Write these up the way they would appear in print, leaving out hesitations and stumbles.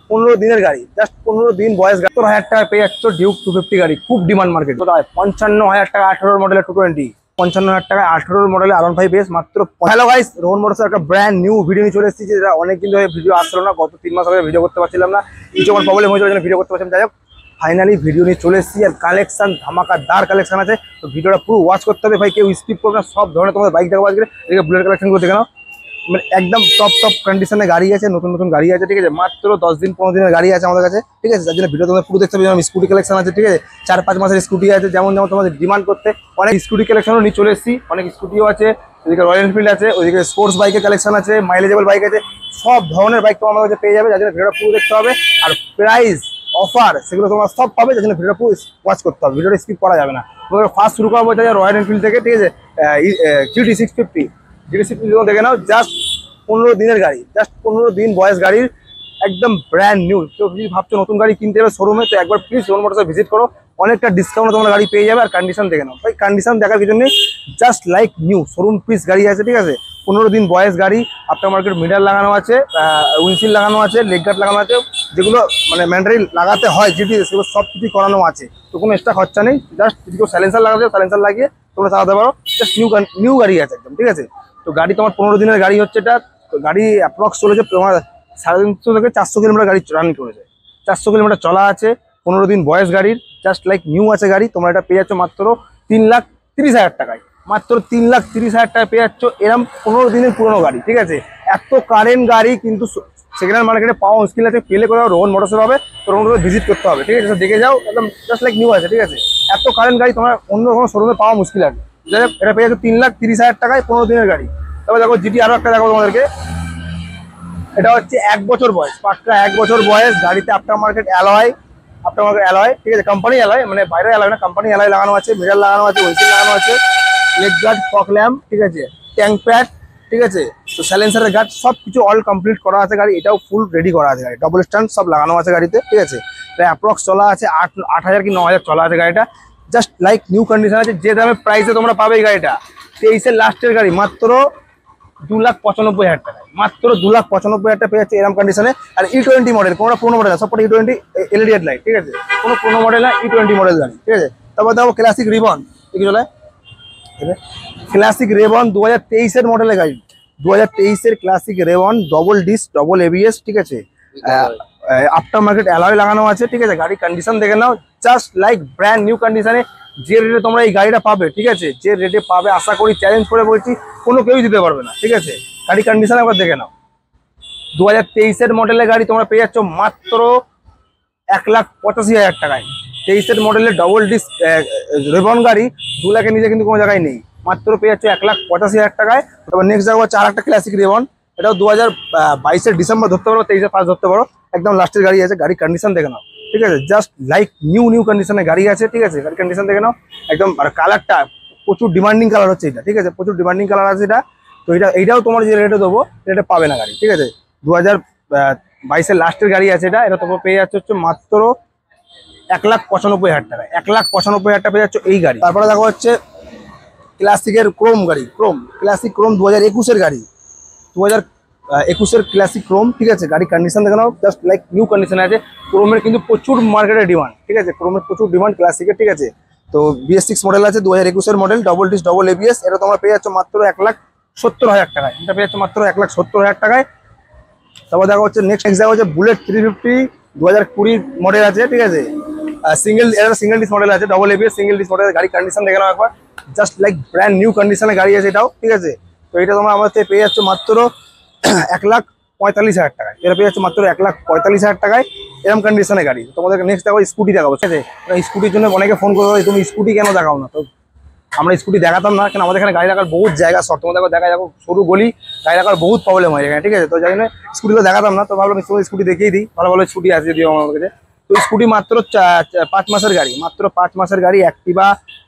15 দিনের গাড়ি, জাস্ট 15 দিন বয়স। 70,000 টাকা পেয়ে যাচ্ছ ডিউক 250 গাড়ি, খুব ডিমান্ড মার্কেট। 55,000 টাকা 18 মডেলের 220, 55,000 টাকা 18 মডেলের R15S মাত্র। হ্যালো গাইস, রোহন মোটরস একটা ব্র্যান্ড নিউ ভিডিও নিয়ে চলে এসেছি। যেটা অনেকদিন ধরে ভিডিও আসলো না, গত 3 মাস আগে ভিডিও করতে পারছিলাম না, কিছু আমার প্রবলেম হয়েছিল, জন্য ভিডিও করতে পারছিলাম। যাই হোক, ফাইনালি ভিডিও নিয়ে চলে এসেছি। আর কালেকশন ধামাকাদার কালেকশন আছে, তো ভিডিওটা পুরো ওয়াচ করতে হবে ভাই, কেউ স্কিপ করবে না। সব ধরনের তোমাদের বাইক দেখাবো আজকে। এদিকে বুলেট কালেকশনগুলো দেখে নাও, মানে একদম টপ কন্ডিশনে গাড়ি আছে, নতুন নতুন গাড়ি আছে, ঠিক আছে। মাত্র 10 দিন 15 দিনের গাড়ি আছে আমাদের কাছে, ঠিক আছে। যার জন্য ভিডিও তোমাদের পুরো দেখতে হবে। যেমন স্কুটি কালেকশন আছে, ঠিক আছে, 4-5 মাসের স্কুটি আছে, যেমন তোমাদের ডিমান্ড করতে অনেক স্কুটি কালেকশনও নিয়ে চলে এসেছি। অনেক স্কুটিও আছে, ওইদিকে রয়্যাল এনফিল্ড আছে, ওইদিকে স্পোর্টস বাইকের কালেকশন আছে, মাইলেজেবল বাইক আছে, সব ধরনের বাইক তোমার কাছে পেয়ে যাবে। যার জন্য ভিডিওটা পুরো দেখতে হবে। আর প্রাইস অফার সেগুলো তোমরা সব পাবে, যার জন্য ভিডিওটা পুরো ওয়াচ করতে হবে, ভিডিওটা স্কিপ করা যাবে না। ফার্স্ট শুরু করবো রয়্যাল এনফিল্ড থেকে, ঠিক আছে। GT 650 দেখে নাও, জাস্ট 15 দিনের গাড়ি, জাস্ট 15 দিন বয়স গাড়ির, একদম ব্র্যান্ড নিউ। কেউ যদি ভাবছো নতুন গাড়ি কিনতে হবে শোরুমে, তো একবার প্লিজ রোহন মোটরসে ভিজিট করো, অনেকটা ডিসকাউন্ট তোমরা গাড়ি পেয়ে যাবে। আর কন্ডিশন দেখে নাও ভাই, কন্ডিশন দেখার কিছু নেই, just like new showroom piece গাড়ি আছে, ঠিক আছে। 15 দিন বয়স গাড়ি, আফটার মার্কেট মিটার লাগানো আছে, উইন্ডশিল্ড লাগানো আছে, লেগ গার্ড লাগানো আছে, যেগুলো মানে ম্যান্ডারি লাগাতে হয় যেটি, সেগুলো সব কিছু করানো আছে। তো কোনো এক্সট্রা খরচা নেই, জাস্ট যদি কেউ সাইলেন্সার লাগাতে, সাইলেন্সার লাগিয়ে তোমরা চালাতে পারো। জাস্ট নিউ গাড়ি আছে একদম, ঠিক আছে। তো গাড়ি তোমার 15 দিনের গাড়ি হচ্ছে এটা। গাড়ি অ্যাপ্রক্স চলেছে তোমার 350 থেকে 400 কিলোমিটার গাড়ি রান করেছে, 400 কিলোমিটার চলা আছে। 15 দিন বয়স গাড়ির, জাস্ট লাইক নিউ আছে গাড়ি। তোমরা এটা পেয়ে যাচ্ছ মাত্র 3,30,000 টাকায়, মাত্র 3,30,000 টাকায় পেয়ে যাচ্ছ এরকম 15 দিনের পুরোনো গাড়ি, ঠিক আছে। এত কারেন্ট গাড়ি কিন্তু সেকেন্ড হ্যান্ড মার্কেটে পাওয়া মুশকিল আছে, পেলে কোথাও রোহন মোটরসে পাবে, তো রোহন মোটরসে ভিজিট করতে হবে, ঠিক আছে। দেখে যাও, একদম জাস্ট লাইক নিউ আছে, ঠিক আছে। এত কারেন্ট গাড়ি তোমার অন্য কোনো শোরুমে পাওয়া মুশকিল আছে। যাই হোক, এটা পেয়ে যাচ্ছ 3,30,000 টাকায় 15 দিনের গাড়ি। তবে দেখো জিটি আরো একটা দেখো তোমাদেরকে, এটা হচ্ছে 1 বছর বয়স, পাক্কা 1 বছর বয়স গাড়িতে। আফটার মার্কেট অ্যালয়, ঠিক আছে, কোম্পানি অ্যালয়, মানে বাইরে অ্যালয় না, কোম্পানি অ্যালয় লাগানো আছে, মিটার লাগানো আছে, উইন্ডশিল্ড লাগানো আছে, লেগ গার্ড, ফগ ল্যাম্প, ঠিক আছে, ট্যাঙ্ক প্যাড, ঠিক আছে। তো সাইলেন্সারের গার্ড সব কিছু অল কমপ্লিট করা আছে গাড়ি। এটাও ফুল রেডি করা আছে গাড়ি, ডবল স্ট্যান্ড সব লাগানো আছে গাড়িতে, ঠিক আছে। প্রায় অ্যাপ্রক্স চলা আছে 8,000 কি 9,000 চলা আছে গাড়িটা, জাস্ট লাইক নিউ কন্ডিশন আছে। যে দামে প্রাইসে তোমরা পাবে এই গাড়িটা, 23-এর লাস্টের গাড়ি, মাত্র 2,95,000 টাকায়, মাত্র 2,95,000 টাকা পেয়ে যাচ্ছে এরকম কন্ডিশনে। আর E20 মডেল, কোনো পুরোনো মডেল না, সবটা E20 LED লাইট, ঠিক আছে। কোনো পুরোনো মডেল না, E20 মডেল গাড়ি, ঠিক আছে। তারপর দেখো ক্লাসিক রিবন, ঠিক চলে ক্লাসিক রেবন 2023-এর মডেলের গাড়ি, 2023-এর classic reborn, double disc, double ABS, ঠিক আছে। আফটার মার্কেট অ্যালয় লাগানো আছে, ঠিক আছে। গাড়ি কন্ডিশন দেখে নাও, জাস্ট লাইক ব্র্যান্ড নিউ কন্ডিশনে। যে রেটে তোমরা এই গাড়িটা পাবে, ঠিক আছে, যে রেটে পাবে আশা করি, চ্যালেঞ্জ করে বলছি, কোনো কেউই দিতে পারবে না, ঠিক আছে। গাড়ি কন্ডিশন একবার দেখে নাও। 2023-এর মডেলের গাড়ি তোমরা পেয়ে যাচ্ছ মাত্র 1,85,000 টাকায়। 23-এর মডেলের ডবল ডিস্ক রেবন গাড়ি 2 লাখের নিচে কিন্তু কোনো জায়গায় নেই, মাত্র পেয়ে যাচ্ছে 1,85,000 টাকায়। তারপর নেক্সট জায়গা হচ্ছে আর একটা ক্লাসিক রেবন, এটাও 2022-এর ডিসেম্বর ধরতে পারো, 23-এর ফার্স্ট ধরতে পারো, একদম লাস্টের গাড়ি আছে। গাড়ি কন্ডিশন দেখে নাও, ঠিক আছে, জাস্ট লাইক নিউ কন্ডিশনে গাড়ি আছে, ঠিক আছে। গাড়ি কন্ডিশন দেখে নাও একদম। আর কালারটা প্রচুর ডিমান্ডিং কালার হচ্ছে এটা, ঠিক আছে, প্রচুর ডিমান্ডিং কালার আছে এটা। তো এইটাও তোমার যে রেটে দেবো, রেটে পাবে না গাড়ি, ঠিক আছে। 2022-এর লাস্টের গাড়ি আছে এটা তোমরা পেয়ে যাচ্ছে হচ্ছে মাত্র 1,95,000 টাকায়, 1,95,000 টাকা পেয়ে যাচ্ছ এই গাড়ি। তারপরে দেখো হচ্ছে ক্লাসিকের ক্রোম গাড়ি, ক্লাসিক ক্রোম 2021-এর গাড়ি, 2021-এর ক্লাসিক ক্রোম, ঠিক আছে। গাড়ি কন্ডিশন দেখে নাও, জাস্ট লাইক নিউ কন্ডিশন আছে। ক্রোমের কিন্তু প্রচুর মার্কেটে ডিমান্ড, ঠিক আছে, ক্রোমের প্রচুর ডিমান্ড ক্লাসিকের, ঠিক আছে। তো BS6 মডেল আছে, 2021-এর model, double disc, double ABS, এটা তোমরা পেয়ে যাচ্ছ মাত্র 1,70,000 টাকায়। এটা পেয়ে যাচ্ছ মাত্র 1,70,000 টাকায়। তারপর দেখা হচ্ছে নেক্সট জায়গা হচ্ছে বুলেট 350, 2020 মডেল আছে, ঠিক আছে। সিঙ্গেল ডিস্ক মডেল আছে, double ABS single disc model. গাড়ি কন্ডিশন দেখে নাও একবার, জাস্ট লাইক ব্র্যান্ড নিউ কন্ডিশনে গাড়ি আছে এটাও, ঠিক আছে। তো এটা তোমরা আমার থেকে পেয়ে যাচ্ছ মাত্র 1,45,000 টাকায়। এটা পেয়ে যাচ্ছে মাত্র 1,45,000 টাকায় এরকম কন্ডিশনে গাড়ি। তোমাদেরকে নেক্সট দেখো স্কুটি দেখাবো, ঠিক আছে। স্কুটির জন্য অনেকে ফোন করবে, তুমি স্কুটি কেন দেখাও না? তো আমরা স্কুটি দেখাতাম না, কারণ আমাদের এখানে গাড়ি রাখার বহুত জায়গা শর্ট, তোমাদের দেখা যাবো সরু গলি, গাড়ি রাখার বহুত প্রবলেম হয় এখানে, ঠিক আছে। তো যাই জন্য স্কুটিগুলো দেখাতাম না, তো ভাবলাম স্কুটি দেখিয়ে দিই, ভালো ভালো স্কুটি আছে যদিও আমার কাছে। তো স্কুটি মাত্র 5 মাসের গাড়ি, মাত্র 5 মাসের গাড়ি। অ্যাক্টিভা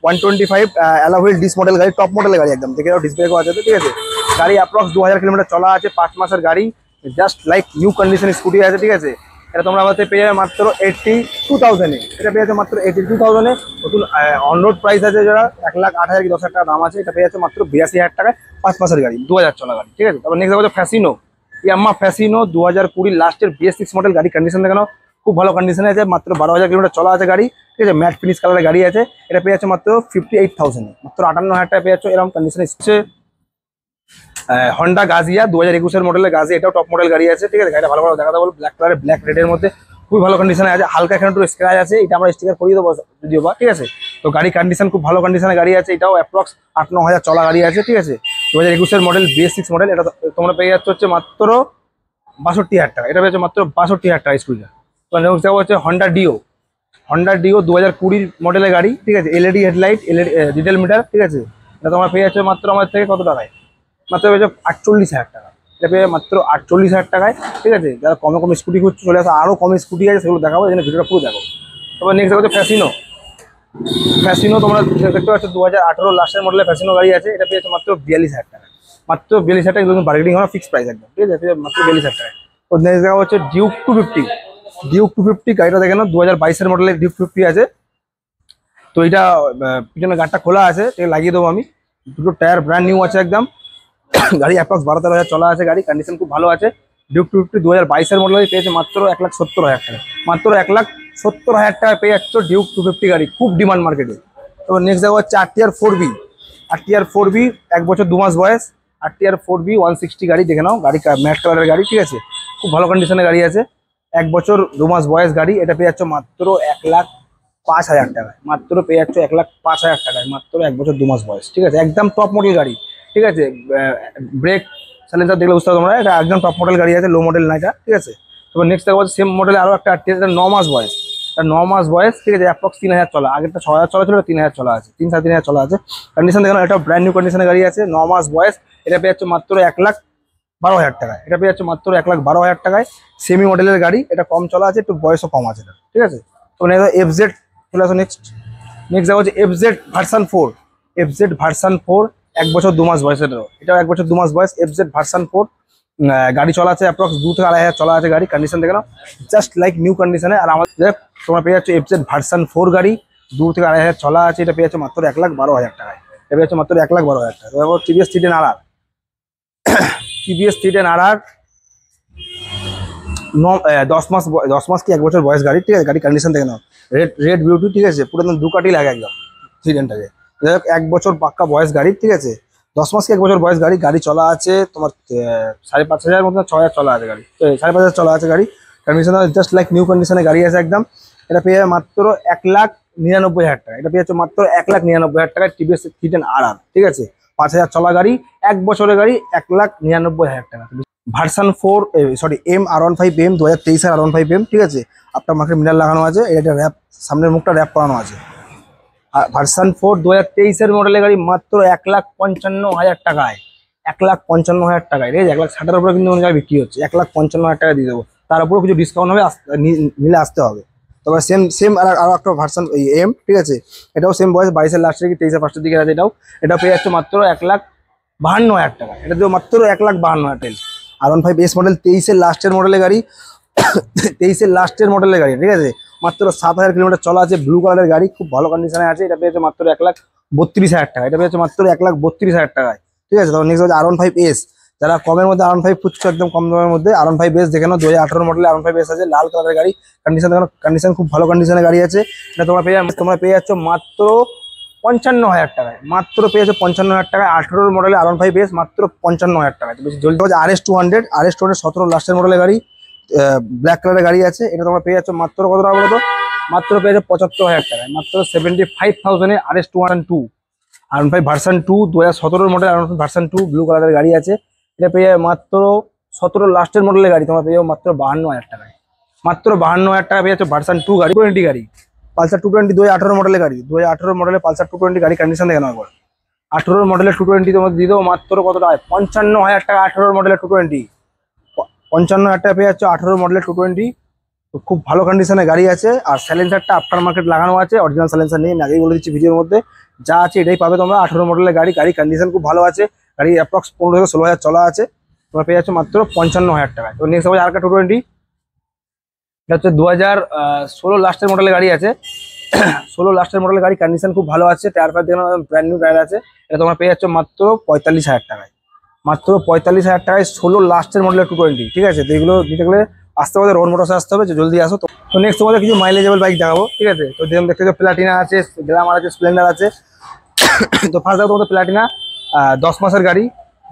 125 অ্যালয় ডিস মডেল গাড়ি, টপ মডেলের গাড়ি একদম, দেখে ডিসপ্লেও আছে, ঠিক আছে। গাড়ি অ্যাপ্রক্স 2,000 কিলোমিটার চলা আছে, 5 মাসের গাড়ি, just like new condition scooty আছে, ঠিক আছে। এটা তোমরা আমাদের পেয়ে যাবে মাত্র 82,000-এ। এটা পেয়ে যাচ্ছে মাত্র 82,000-এ। নতুন অন রোড প্রাইস আছে যারা 1,08,000 কি 10,000 টাকা দাম আছে, এটা পেয়ে যাচ্ছে মাত্র 82,000 টাকায় 5 মাসের গাড়ি, 2,000 চলা গাড়ি, ঠিক আছে। তারপর নেক্সট হচ্ছে ফ্যাসিনো, ইয়াম্মা ফ্যাসিনো 2020 লাস্টের BS6 মডেল গাড়ি, কন্ডিশন দেখানো খুব ভালো কন্ডিশনে আছে, মাত্র 12,000 কিলোমিটার চলা আছে গাড়ি, ঠিক আছে। ম্যাট ফিনিশ কালারের গাড়ি আছে, এটা পেয়ে যাচ্ছে মাত্র 58,000, মাত্র 58,000 টাকা পেয়ে যাচ্ছে। এরকম কন্ডিশনে এসছে হন্ডা গাজিয়া 2021 মডেলের গাজি, এটাও টপ মডেল গাড়ি আছে, ঠিক আছে। গাড়িটা ভালো ভালো দেখাতে বলবো, ব্ল্যাক কালারের, ব্ল্যাক রেডের মধ্যে খুব ভালো কন্ডিশনে আছে, হালকা এখানে একটু স্ক্র্যাচ আছে, এটা আমরা স্টিকার করিয়ে দেবো যদিও বা, ঠিক আছে। তো গাড়ি কন্ডিশন খুব ভালো কন্ডিশনে গাড়ি আছে, এটাও অ্যাপ্রক্স 8-9 হাজার চলা গাড়ি আছে, ঠিক আছে। 2021 মডেল BS6 মডেল, এটা তোমরা পেয়ে যাচ্ছে হচ্ছে মাত্র 62,000 টাকা, এটা পেয়েছে মাত্র 62,000 টাকা স্কুলটা। তো নেক্সট যাবো হচ্ছে হন্ডা ডিও 2020 মডেলের গাড়ি, ঠিক আছে। LED headlight, LED digital meter, ঠিক আছে। এটা তোমরা পেয়ে যাচ্ছে মাত্র আমাদের থেকে কত টাকায়, মাত্র পেয়েছে 48,000 টাকা, এটা পেয়ে মাত্র 48,000 টাকায়, ঠিক আছে। যারা কমে কমে স্কুটি খুঁজছে চলে আসে, আরও কমে স্কুটি আছে, সেগুলো দেখাবো, এখানে ভিডিওটা পুরো দেখো। তারপর নেক্সট হচ্ছে ফ্যাসিনো তোমরা দেখতে পাচ্ছ 2018 লাস্টের মডেলের ফ্যাসিনো গাড়ি আছে, এটা পেয়েছে মাত্র 42,000 টাকা, মাত্র 42,000 টাকা, একদম বার্গেনিং হওয়া ফিক্স প্রাইস একদম, ঠিক আছে, মাত্র 42,000 টাকা। তো নেক্সট দেখা হচ্ছে ডিউক 250 গাড়িটা দেখে নাও, 2022 মডেলের ডিউক 250 আছে। তো এটা পিছনে গাড়িটা খোলা আছে, এটা লাগিয়ে দেবো আমি, দুটো টায়ার ব্র্যান্ড নিউ আছে একদম, গাড়ি অ্যাপ্রক্স 12-13 হাজার চলা আছে, গাড়ি কন্ডিশন খুব ভালো আছে। ডিউক 250 2022 মডেলে পেয়েছে মাত্র 1,70,000 টাকা, মাত্র 1,70,000 টাকা পেয়ে যাচ্ছ ডিউক 250 গাড়ি, খুব ডিমান্ড মার্কেটে। তো নেক্সট দেখা হচ্ছে RTR 4B 1 বছর 2 মাস বয়স, RTR 4B 160 গাড়ি দেখে নাও, গাড়ি ম্যাট কালারের গাড়ি, ঠিক আছে, খুব ভালো কন্ডিশনের গাড়ি আছে, 1 বছর 2 মাস বয়স গাড়ি, এটা পেয়ে যাচ্ছ মাত্র 1,05,000 টাকায়, মাত্র পেয়ে যাচ্ছ 1,05,000 টাকায়, মাত্র 1 বছর 2 মাস বয়স, ঠিক আছে, একদম টপ মডেল গাড়ি, ঠিক আছে। ব্রেক সাইলেন্সার দেখলে বুঝতে হবে তোমরা, এটা একদম টপ মডেল গাড়ি আছে, লো মডেল না এটা, ঠিক আছে। তারপর নেক্সট দেখো সেম মডেলে আরও একটা RTR, এটা 9 মাস বয়স, এটা 9 মাস বয়স, ঠিক আছে, অ্যাপ্রক্স 3,000 চলা, আগেরটা 6,000 চলা ছিল, 3,000 চলা আছে, 3-3,500 চলা আছে, কন্ডিশন দেখো, এটা ব্র্যান্ড নিউ কন্ডিশনের গাড়ি আছে, 9 মাস বয়স, এটা পেয়ে যাচ্ছে মাত্র 1,12,000 টাকায়, এটা পেয়ে যাচ্ছে মাত্র 1,12,000 টাকায়, সেমি মডেলের গাড়ি, এটা কম চলা আছে, একটু বয়সও কম আছে এটা, ঠিক আছে। তো FZ চলে আসো, নেক্সট দেখো হচ্ছে FZ ভার্সন 4 1 বছর 2 মাস বয়স, এটাও 1 বছর 2 মাস বয়স, FZ ভার্সন 4 গাড়ি চলা আছে, অ্যাপ্রক্স 2-2.5 হাজার চলা আছে গাড়ি, কন্ডিশন দেখে নাও, জাস্ট লাইক নিউ কন্ডিশনে। আর আমাদের তোমরা পেয়ে যাচ্ছ FZ ভার্সন 4 গাড়ি, 2-2.5 হাজার চলা আছে, এটা পেয়ে যাচ্ছে মাত্র 1,12,000 টাকায়, এটা পেয়ে যাচ্ছে মাত্র 1,12,000 টাকা। দেখো TVS Titan RR 10 মাস কি 1 বছর বয়স গাড়ি, ঠিক আছে, গাড়ি কন্ডিশন দেখে নাও, রেড বিউটি, ঠিক আছে, পুরো একদম দুকাটি লাগে একদম সিডেনটাকে। যাই হোক 1 বছর পাক্কা বয়স গাড়ি, ঠিক আছে, 10 মাস কি 1 বছর বয়স গাড়ি, গাড়ি চলা আছে তোমার 5,500 মতো, 6,000 চলা আছে গাড়ি, 5,500 চলা আছে গাড়ি, কন্ডিশন জাস্ট লাইক নিউ কন্ডিশনে গাড়ি আছে একদম, এটা পেয়ে মাত্র 1,99,000 টাকা, এটা পেয়ে যাচ্ছে মাত্র 1,99,000 টাকায় TVS Titan RR, ঠিক আছে, 5,000 চলা গাড়ি, 1 বছরের গাড়ি, 1,99,000 টাকা। ভার্সন 4 R15M 2023 R15M, ঠিক আছে, আপনার মার্কেট মিটার লাগানো আছে, এটা র্যাপ, সামনের মুখটা র্যাপ করানো আছে। আর ভার্সন 4 2023 মডেলের গাড়ি মাত্র 1,55,000 টাকায়, 1,55,000 টাকায়, ঠিক আছে, 1,60,000 উপরে কিন্তু গাড়ি বিক্রি হচ্ছে, 1,55,000 টাকা দিয়ে দেবো, তার উপরে কিছু ডিসকাউন্ট হবে, নিলে আসতে হবে। তবে সেম আরও একটা ভার্সন M, ঠিক আছে, এটাও সেম বয়স, 22-এর লাস্টের দিকে 23-এর ফার্স্টের দিকে আছে, এটাও পেয়ে যাচ্ছে মাত্র 1,52,000 টাকা, এটা দেবো মাত্র 1,52,000 R15S মডেল 23-এর লাস্টের মডেলের গাড়ি, 23-এর লাস্টের মডেলের গাড়ি, ঠিক আছে, মাত্র 7,000 কিলোমিটার চলা আছে, ব্লু কালারের গাড়ি, খুব ভালো কন্ডিশনে আছে, এটা পেয়েছে মাত্র 1,32,000 টাকা, এটা পেয়েছে মাত্র 1,32,000 টাকায়, ঠিক আছে। তখন নেক্সট হচ্ছে R15S, যারা কমের মধ্যে R15 খুঁজছো, একদম কম দামের মধ্যে R15S দেখে নাও, 2018 মডেলে R15S আছে, লাল কালারের গাড়ি, কন্ডিশন দেখো, কন্ডিশন খুব ভালো কন্ডিশনের গাড়ি আছে, এটা তোমরা পেয়ে যাচ্ছ মাত্র 55,000 টাকায়, মাত্র পেয়ে যাচ্ছে 55,000 টাকায়, 18 মডেলে R15S মাত্র 55,000 টাকায়। জলদি হচ্ছে RS200 17 লাস্টের মডেলের গাড়ি, ব্ল্যাক কালারের গাড়ি আছে, এটা তোমরা পেয়ে যাচ্ছ মাত্র কত টাকা বলো তো, মাত্র পেয়ে যাচ্ছে 75,000 টাকায়, মাত্র 75,000 RS202 R15 version 2 2017 model R15 version 2 blue কালারের গাড়ি আছে, এটা পেয়ে মাত্র 17 লাস্টের মডেলের গাড়ি, তোমরা পেয়ে যাও মাত্র 52,000 টাকায়, মাত্র 52,000 টাকা পেয়ে যাচ্ছে ভার্সন 2 গাড়ি, 220 গাড়ি, পালসার 220 2018 মডেলের গাড়ি, 2018 মডেলের পালসার 220 গাড়ি, কন্ডিশন দেখে নাও একবার, 18 মডেলের 220 তোমাদের দিয়ে দেবো মাত্র কত টাকা, 55,000 টাকা, 18 মডেলের 220, 55,000 টাকা পেয়ে যাচ্ছে 18 মডেলের 220, তো খুব ভালো কন্ডিশনে গাড়ি আছে। আর সাইলেন্সারটা আফটার মার্কেট লাগানো আছে, অরিজিনাল সাইলেন্সার নেই, আগেই বলে দিচ্ছি ভিডিওর মধ্যে, যা আছে এটাই পাবে তোমরা। 18 মডেলের গাড়ি, গাড়ি কন্ডিশন খুব ভালো আছে, গাড়ি অ্যাপ্রক্স 15-16 হাজার চলা আছে, তোমরা পেয়ে যাচ্ছে মাত্র 55,000 টাকায়। তো নেক্সট হবে আরেকটা 220, এটা হচ্ছে 2016 লাস্টের মডেলের গাড়ি আছে, 16 লাস্টের মডেলের গাড়ি, কন্ডিশন খুব ভালো আছে, টায়ার ফায়ার দেখে ব্র্যান্ড নিউ টায়ার আছে, এটা তোমরা পেয়ে যাচ্ছ মাত্র 45,000 টাকায়, মাত্র 45,000 টাকায় 16 লাস্টের মডেলের 220। ঠিক আছে, তো এগুলো নিতে গেলে আসতে হবে রোহন মোটরসে আসতে হবে, জলদি আসো। তো নেক্সট তোমাদের কিছু মাইলেজেবল বাইক দেখাবো। ঠিক আছে, তো যেমন দেখতে পাচ্ছ প্লাটিনা আছে, গ্ল্যামার আছে, স্প্লেন্ডার আছে। তো ফার্স্ট দেখো তোমাদের প্লাটিনা 10 মাসের গাড়ি,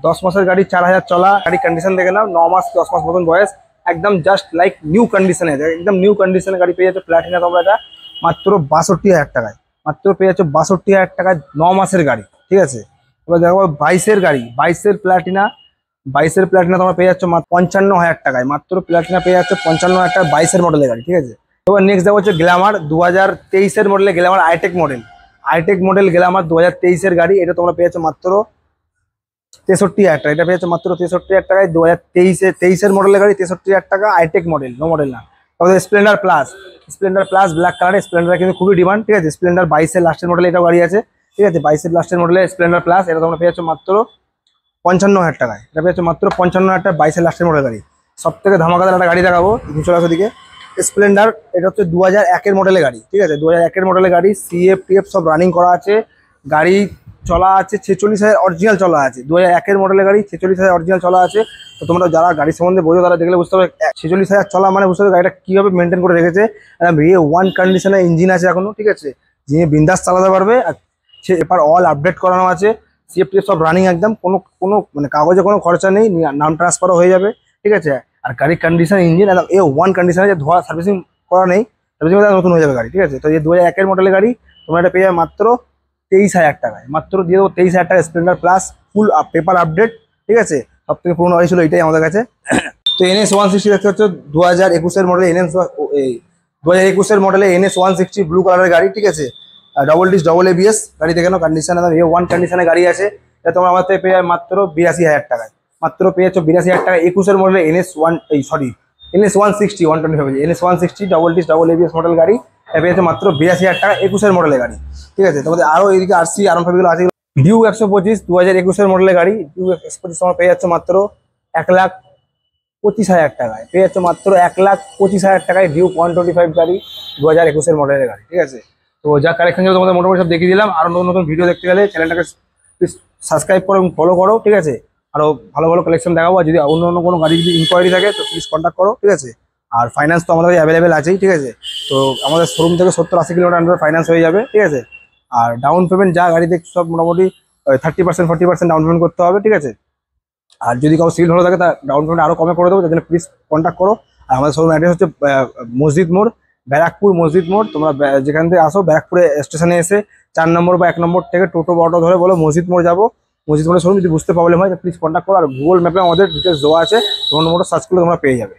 10 মাসের গাড়ি, 4000 চলা গাড়ি। কন্ডিশন দেখে নাও, 9 মাস 10 মাস মতন বয়স, একদম জাস্ট লাইক নিউ কন্ডিশনে, একদম নিউ কন্ডিশনে গাড়ি পেয়ে যাচ্ছে প্লাটিনা তোমরা এটা মাত্র 62,000 টাকায়। মাত্র পেয়ে যাচ্ছে 62,000 টাকায় 9 মাসের গাড়ি। ঠিক আছে, এবার দেখো 22-এর গাড়ি, 22-এর প্লাটিনা, 22-এর প্লাটিনা তোমরা পেয়ে যাচ্ছ 55,000 টাকায়। মাত্র প্লাটিনা পেয়ে যাচ্ছে 55,000 টাকা, 22-এর মডেলের গাড়ি। ঠিক আছে, এবার নেক্সট দেখো হচ্ছে গ্ল্যামার 2023-এর মডেলে, গ্ল্যামার আইটেক মডেল, আইটেক মডেল গ্ল্যামার 2023-এর গাড়ি। এটা তোমরা পেয়ে যাচ্ছ মাত্র 63,000 টাকা। এটা পেয়ে যাচ্ছে মাত্র 63,000 টাকায়, 2023-এর মডেলের গাড়ি, 63,000 টাকা, আইটেক মডেল, নো মডেল না। তারপরে Splendor plus, Splendor plus black কালারের, স্প্লেন্ডার কিন্তু খুবই ডিমান্ড। ঠিক আছে, স্প্লেন্ডার 22-এর লাস্টের মডেল এটাও গাড়ি আছে। ঠিক আছে, 22-এর লাস্টের মডেলে স্প্লেন্ডার প্লাস, এটা তোমরা পেয়ে যাচ্ছ মাত্র 55,000 টাকায়। এটা পেয়ে যাচ্ছ মাত্র 55,000 টাকা, 22-এর লাস্টের মডেল গাড়ি। সব থেকে ধামাকাদার একটা গাড়ি দেখাবো, 200 দিকে স্প্লেন্ডার। এটা হচ্ছে 2001-এর মডেলের গাড়ি। ঠিক আছে, 2001-এর মডেলের গাড়ি, সিএফ টিএফ সব রানিং করা আছে। গাড়ি চলা আছে 46,000 অরিজিনাল চলা আছে। 2001-এর মডেলের গাড়ি, 46,000 অরিজিনাল চলা আছে। তো তোমরা যারা গাড়ি সম্বন্ধে বোঝো তারা দেখলে বুঝতে পারবে 46,000 চলা মানে বুঝতে পারবে গাড়িটা কীভাবে মেনটেন করে রেখেছে। ওয়ান কন্ডিশনে ইঞ্জিন আছে এখনো। ঠিক আছে, যিনি বিন্দাস চালাতে পারবে। আর সে এবার অল আপডেট করানো আছে, সিএফটি সব রানিং একদম, কোনো মানে কাগজে কোনো খরচা নেই, নাম ট্রান্সফারও হয়ে যাবে। ঠিক আছে, আর গাড়ির কন্ডিশন ইঞ্জিন একদম ওয়ান কন্ডিশনে, যে ধোয়া সার্ভিসিং করা নেই, সার্ভিসিং নতুন হয়ে যাবে গাড়ি। ঠিক আছে, তো এই 2001-এর মডেলের গাড়ি তোমরা এটা পেয়ে যাবে মাত্র 23,000 টাকায়। মাত্র দিয়ে দেবো 23,000 টাকা, স্প্লেন্ডার প্লাস ফুল পেপার আপডেট। ঠিক আছে, সব থেকে পুরোনো গাড়ি ছিল এটাই আমাদের কাছে। তো NS 160 দেখতে হচ্ছে 2021-এর মডেলে, 2021-এর মডেলে NS 160 ব্লু কালারের গাড়ি। ঠিক আছে, ডবল ডিস ডবল ABS গাড়ি, দেখে নাও কন্ডিশন একদম ওয়ান কন্ডিশনে গাড়ি আছে। এটা তোমরা আমার থেকে পেয়ে যাবে মাত্র 82,000 টাকায়। মাত্র পেয়ে যাচ্ছ 82,000 টাকা 21-এর মডেলে NS 160 125, NS 160 double disc double ABS model গাড়ি। এটা পেয়ে যাচ্ছে মাত্র 82,000 টাকা, 21-এর মডেলের গাড়ি। ঠিক আছে, তোমাদের আরও এইদিকে RC R15 গুলো আছে। ডিউ 125 2021-এর মডেলের গাড়ি, ডিউ 125 তোমরা পেয়ে যাচ্ছ মাত্র 1,25,000 টাকায়। পেয়ে যাচ্ছ মাত্র 1,25,000 টাকায় ডিউ 125 গাড়ি, 2021-এর মডেলের গাড়ি। ঠিক আছে, তো যা কালেকশন ছিল তোমাদের মোটামুটি সব দেখিয়ে দিলাম। আরও নতুন নতুন ভিডিও দেখতে গেলে চ্যানেলটাকে প্লিজ সাবস্ক্রাইব করো এবং ফলো করো। ঠিক আছে, আরও ভালো ভালো কালেকশন দেখাবো। আর যদি অন্য অন্য কোনো গাড়ির যদি ইনকোয়ারি থাকে তো প্লিজ কন্ট্যাক্ট করো। ঠিক আছে, আর ফাইন্যান্স তো আমাদের অ্যাভেলেবেল আছেই। ঠিক আছে, তো আমাদের শোরুম থেকে 70-80 কিলোমিটার আন্ডার ফাইন্যান্স হয়ে যাবে। ঠিক আছে, আর ডাউন পেমেন্ট যা গাড়ি দেখছি সব মোটামুটি 30% 40% ডাউন পেমেন্ট করতে হবে। ঠিক আছে, আর যদি কারো সিল ভালো থাকে তা ডাউন পেমেন্ট আরও কমে করে দেবো, তার জন্য প্লিজ কন্ট্যাক্ট করো। আর আমাদের শোরুম অ্যাড্রেস হচ্ছে মসজিদ মোড়, ব্যারাকপুর মসজিদ মোড়। তোমরা যেখান থেকে আসো ব্যারাকপুরে স্টেশনে এসে 4 নম্বর বা 1 নম্বর থেকে টোটো বা অটো ধরে বলো মসজিদ মোড় যাবো। মসজিদ মোড়ে শোরুম, যদি বুঝতে প্রবলেম হয় তো প্লিজ কন্ট্যাক্ট করো। আর গুগল ম্যাপে আমাদের ডিটেলস দেওয়া আছে, তোমার নম্বরটা সার্চ করলে তোমরা পেয়ে যাবে।